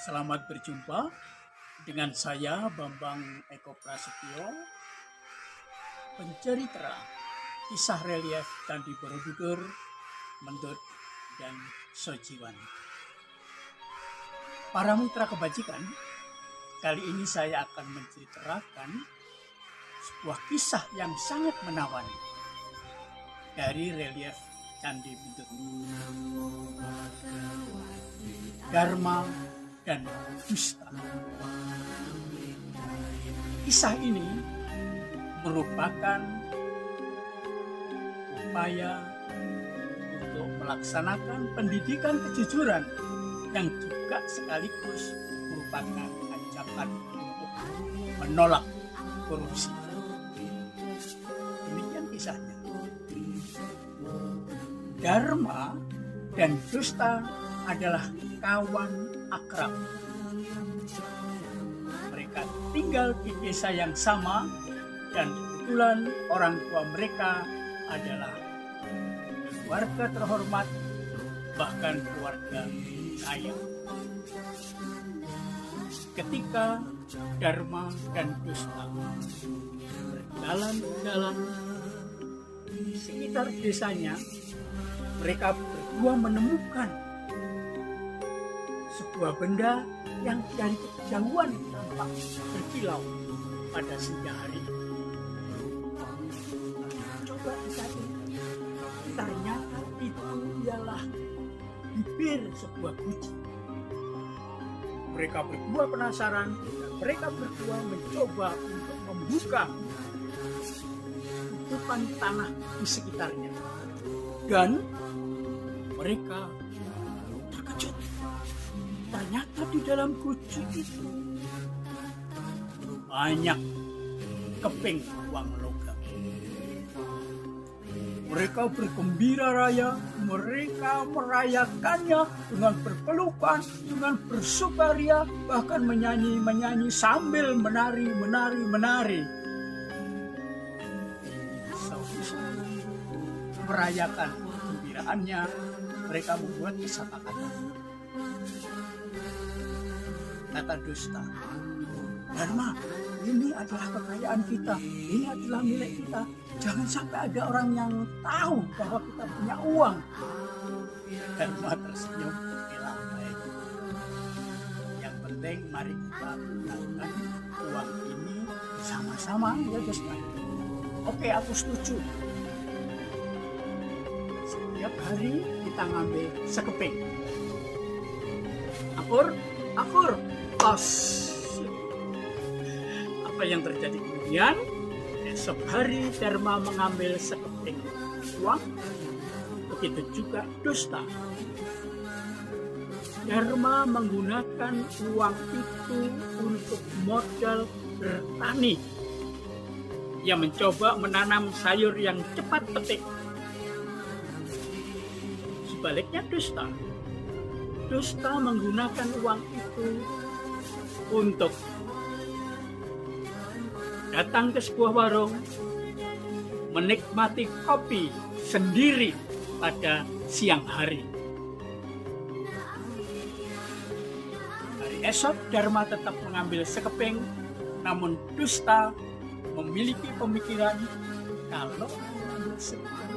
Selamat berjumpa dengan saya Bambang Eko Prasetyo, pencerita kisah relief Candi Borobudur, Mendut, dan Sojiwan. Para mitra kebajikan, kali ini saya akan menceritakan sebuah kisah yang sangat menawan dari relief Candi Mendut. Dharma dan dusta. Kisah ini merupakan upaya untuk melaksanakan pendidikan kejujuran yang juga sekaligus merupakan ancaman untuk menolak korupsi. Demikian kisahnya. Dharma dan dusta adalah kawan akrab. Mereka tinggal di desa yang sama dan kebetulan orang tua mereka adalah keluarga terhormat, bahkan keluarga kaya. Ketika Dharma dan dusta berjalan-jalan di sekitar desanya, mereka berdua menemukan sebuah benda yang dari kejauhan tampak berkilau pada senja hari. Coba dicari, ternyata itu ialah bibir sebuah guci. Mereka berdua penasaran dan mereka berdua mencoba untuk membuka tutupan tanah di sekitarnya. Dan mereka terkejut. Ternyata di dalam guci itu banyak keping uang logam. Mereka bergembira raya, mereka merayakannya dengan berpelukan, dengan bersukaria, bahkan menyanyi sambil menari. Seusai merayakan kegembiraannya, mereka membuat kesepakatan. Kata dusta, Dharma, ini adalah kekayaan kita, ini adalah milik kita. Jangan sampai ada orang yang tahu bahwa kita punya uang. Dharma tersenyum, bilang, baik. Yang penting mari kita gunakan uang ini sama-sama, ya dusta. Oke, aku setuju. Setiap hari kita ngambil sekeping. Akur. Apa yang terjadi kemudian? Esok hari Dharma mengambil sekeping uang, begitu juga dusta. Dharma menggunakan uang itu untuk modal bertani. Ia mencoba menanam sayur yang cepat petik. Sebaliknya dusta menggunakan uang itu untuk datang ke sebuah warung, menikmati kopi sendiri pada siang hari. Hari esok Dharma tetap mengambil sekeping, namun dusta memiliki pemikiran, kalau mengambil sekeping,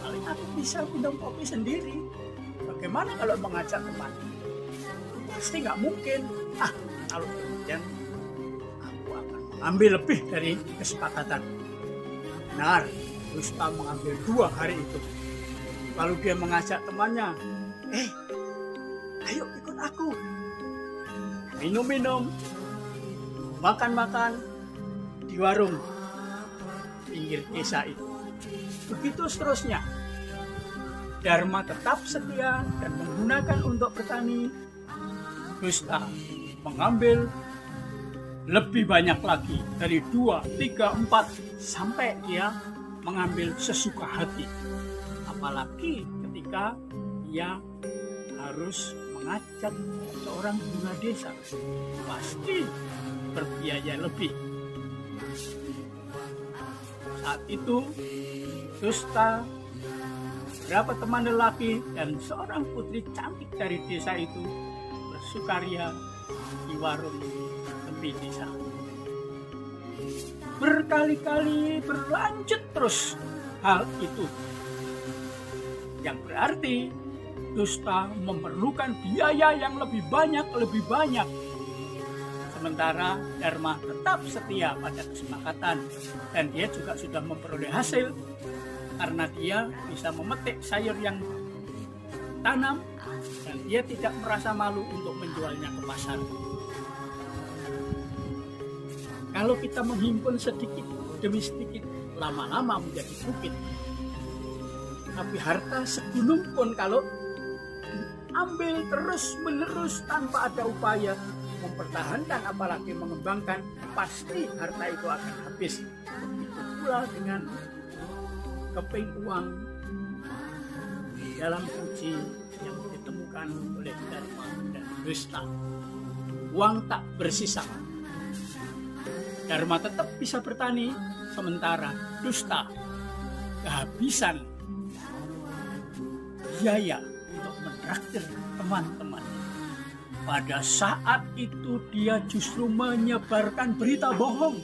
paling aku bisa minum kopi sendiri. Bagaimana kalau mengajak teman? Pasti nggak mungkin. Kalau kemudian aku akan mengambil lebih dari kesepakatan. Benar, dusta mengambil 2 hari itu. Lalu dia mengajak temannya, ayo ikut aku. Minum-minum, makan-makan di warung pinggir desa itu. Begitu seterusnya. Dharma tetap setia dan menggunakan untuk bertani. Dusta mengambil lebih banyak lagi, dari 2, 3, 4, sampai dia mengambil sesuka hati. Apalagi ketika dia harus mengajak seorang guna desa, pasti berbiaya lebih. Saat itu dusta, beberapa teman lelaki dan seorang putri cantik dari desa itu sukaria di warung tepi desa. Berkali-kali berlanjut terus hal itu, yang berarti dusta memerlukan biaya yang lebih banyak. Sementara Dharma tetap setia pada kesepakatan, dan dia juga sudah memperoleh hasil karena dia bisa memetik sayur yang tanam dan dia tidak merasa malu untuk menjualnya ke pasar. Kalau kita menghimpun sedikit demi sedikit, lama-lama menjadi bukit. Tapi harta segunung pun kalau ambil terus-menerus tanpa ada upaya mempertahankan apalagi mengembangkan, pasti harta itu akan habis. Begitu pula dengan keping uang dalam kunci yang ditemukan oleh Dharma dan dusta. Uang tak bersisa. Dharma tetap bisa bertani, sementara dusta kehabisan biaya untuk menraktir teman-teman. Pada saat itu dia justru menyebarkan berita bohong.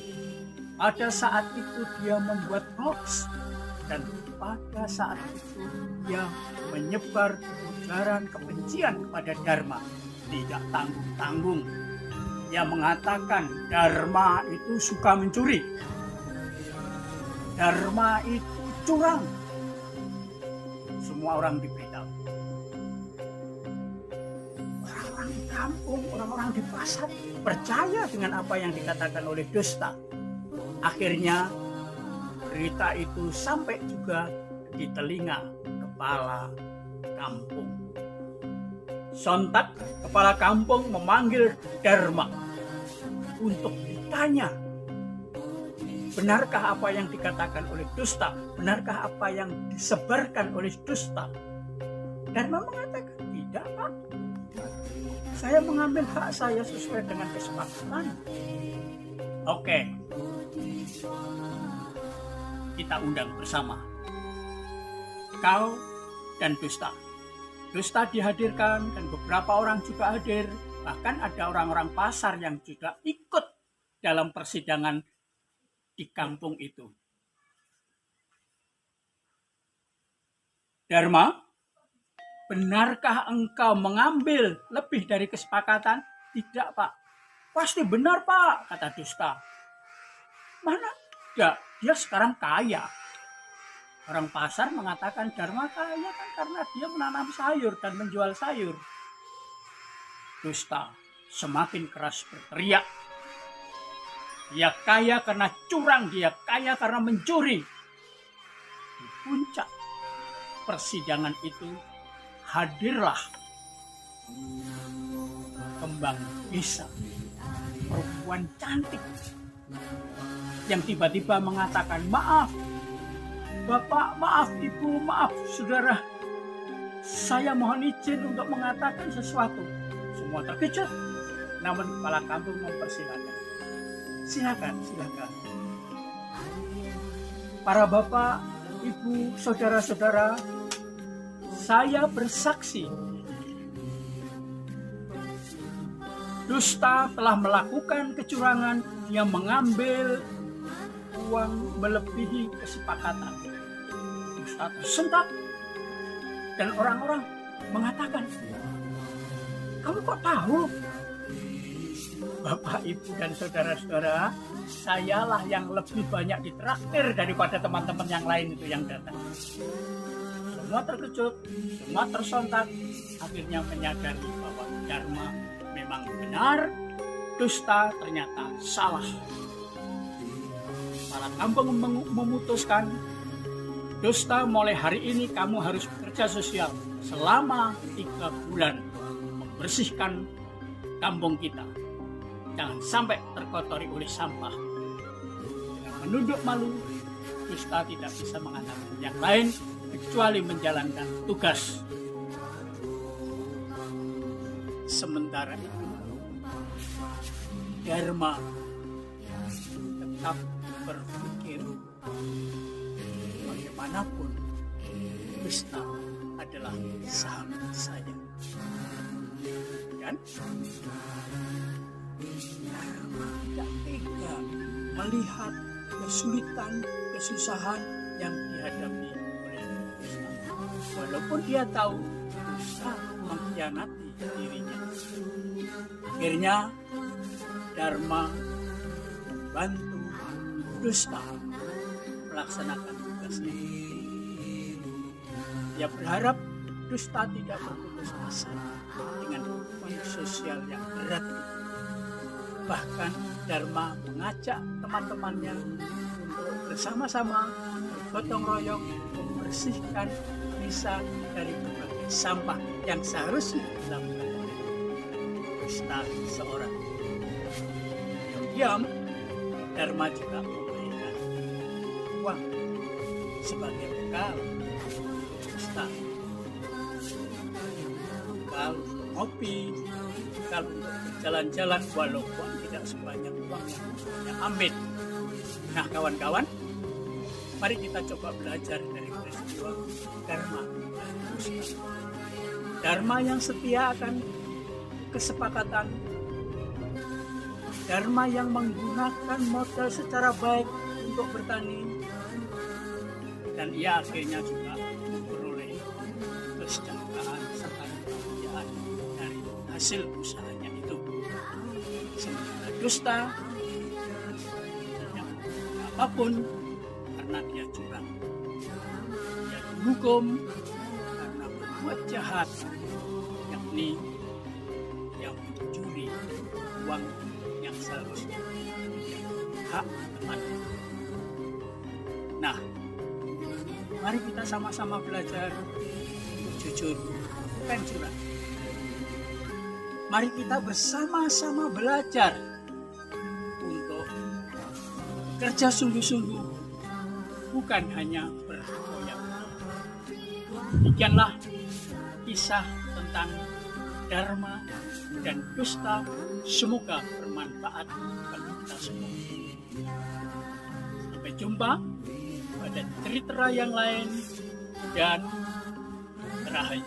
Pada saat itu dia membuat hoax. Dan pada saat itu dia menyebar ujaran kebencian kepada Dharma. Tidak tanggung-tanggung. Dia mengatakan Dharma itu suka mencuri. Dharma itu curang. Semua orang diberitahu. Orang-orang di kampung, orang-orang di pasar percaya dengan apa yang dikatakan oleh dusta. Akhirnya berita itu sampai juga di telinga kepala kampung. Sontak kepala kampung memanggil Dharma untuk ditanya, benarkah apa yang dikatakan oleh dusta? Benarkah apa yang disebarkan oleh dusta? Dharma mengatakan, tidak Pak. Saya mengambil hak saya sesuai dengan kesepakatan. Oke. Kita undang bersama. Kau dan dusta. Dusta dihadirkan dan beberapa orang juga hadir. Bahkan ada orang-orang pasar yang juga ikut dalam persidangan di kampung itu. Dharma, benarkah engkau mengambil lebih dari kesepakatan? Tidak Pak. Pasti benar Pak, kata dusta. Mana? Ya, dia sekarang kaya. Orang pasar mengatakan Dharma kaya kan karena dia menanam sayur dan menjual sayur. Dusta semakin keras berteriak. Dia kaya karena curang, dia kaya karena mencuri. Di puncak persidangan itu hadirlah kembang desa, perempuan cantik yang tiba-tiba mengatakan, maaf Bapak, maaf Ibu, maaf Saudara, saya mohon izin untuk mengatakan sesuatu. Semua terkejut, namun kepala kampung mempersilakan. Silakan. Para bapak, ibu, saudara-saudara, saya bersaksi dusta telah melakukan kecurangan yang mengambil uang melebihi kesepakatan. Dusta tersentak dan orang-orang mengatakan, kamu kok tahu? Bapak, ibu, dan saudara-saudara, sayalah yang lebih banyak ditraktir daripada teman-teman yang lain itu yang datang. Semua terkejut, semua tersontak, akhirnya menyadari bahwa Dharma memang benar, dusta ternyata salah. Kepala kampung memutuskan, dusta mulai hari ini kamu harus bekerja sosial selama 3 bulan membersihkan kampung kita. Jangan sampai terkotori oleh sampah. Dengan menunduk malu, dusta tidak bisa mengatakan yang lain kecuali menjalankan tugas. Sementara itu, Dharma tetap berpikir bagaimanapun dusta adalah sahabat saya. Dan tidak tega melihat kesulitan, kesusahan yang dihadapi oleh dusta. Walaupun dia tahu dusta mengkhianati dirinya. Akhirnya Dharma membantu dusta melaksanakan tugasnya. Dia berharap dusta tidak berputus asa dengan hukuman sosial yang berat itu. Bahkan Dharma mengajak teman-temannya untuk bersama-sama bergotong royong membersihkan desa dari berbagai sampah yang seharusnya dilakukan oleh dusta seorang. Diam, Dharma juga memberikan uang sebagai bekal dusta. Bekal untuk ngopi, bekal untuk berjalan-jalan walaupun tidak sebanyak uang yang ambil. Nah kawan-kawan, mari kita coba belajar dari peristiwa Dharma dan dusta. Dharma yang setia akan kesepakatan, Dharma yang menggunakan modal secara baik untuk bertani, dan ia akhirnya juga memperoleh kesejahteraan serta kebahagiaan dari hasil usahanya itu. Sementara dusta tidak apapun karena dia curang, dia dihukum karena berbuat jahat, yakni yang mencuri uang yang seharusnya menjadi hak teman. Nah, mari kita sama-sama belajar jujur, bukan curang. Mari kita bersama-sama belajar untuk kerja sungguh-sungguh, bukan hanya berfoya. Demikianlah kisah tentang Dharma dan dusta, semoga bermanfaat bagi kita semua. Sampai jumpa pada cerita yang lain dan terakhir.